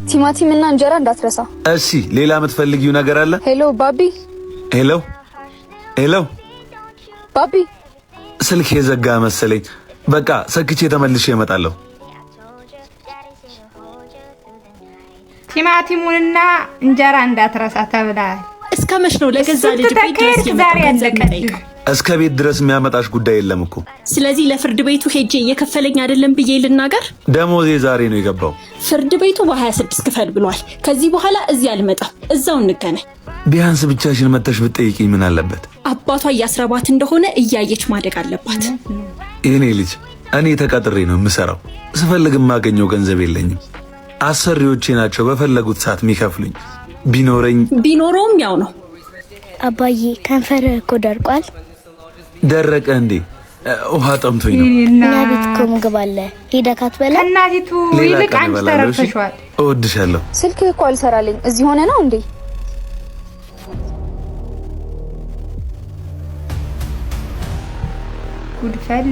ቲማቲም እና እንጀራ እንዳትረሳ። እሺ ሌላ የምትፈልጊው ነገር አለ? ሄሎ ባቢ። ሄሎ ሄሎ ባቢ። ስልክ የዘጋ መሰለኝ። በቃ ሰክቼ ተመልሼ እመጣለሁ። ቲማቲሙንና እንጀራ እንዳትረሳ ተብሏል። እስከመሽ ነው ለገዛ ልጅ ቤት ድረስ ዛሬ ያለቀልኝ። እስከ ቤት ድረስ የሚያመጣሽ ጉዳይ የለም እኮ። ስለዚህ ለፍርድ ቤቱ ሄጄ እየከፈለኝ አይደለም ብዬ ልናገር? ደሞዜ ዛሬ ነው የገባው። ፍርድ ቤቱ በ26 ክፈል ብሏል። ከዚህ በኋላ እዚህ አልመጣም፣ እዛው እንገናኝ። ቢያንስ ብቻሽን መተሽ ብትጠይቂኝ ምን አለበት? አባቷ እያስረባት እንደሆነ እያየች ማደግ አለባት። የኔ ልጅ እኔ ተቀጥሬ ነው የምሰራው። ስፈልግ የማገኘው ገንዘብ የለኝም። አሰሪዎቼ ናቸው በፈለጉት ሰዓት የሚከፍሉኝ። ቢኖረውም ያው ነው። አባዬ ከንፈርህ እኮ ደርቋል። ደረቀ እንዴ? ውሃ ጠምቶኝ ነው። እኛ ቤት እኮ ምግብ አለ። ሄደህ ካትበላ እናቲቱ ይልቅ አንቺ ተረፈሽዋል። እወድሻለሁ። ስልክ እኮ አልሰራልኝ። እዚህ ሆነ ነው እንዴ? ጉድፈል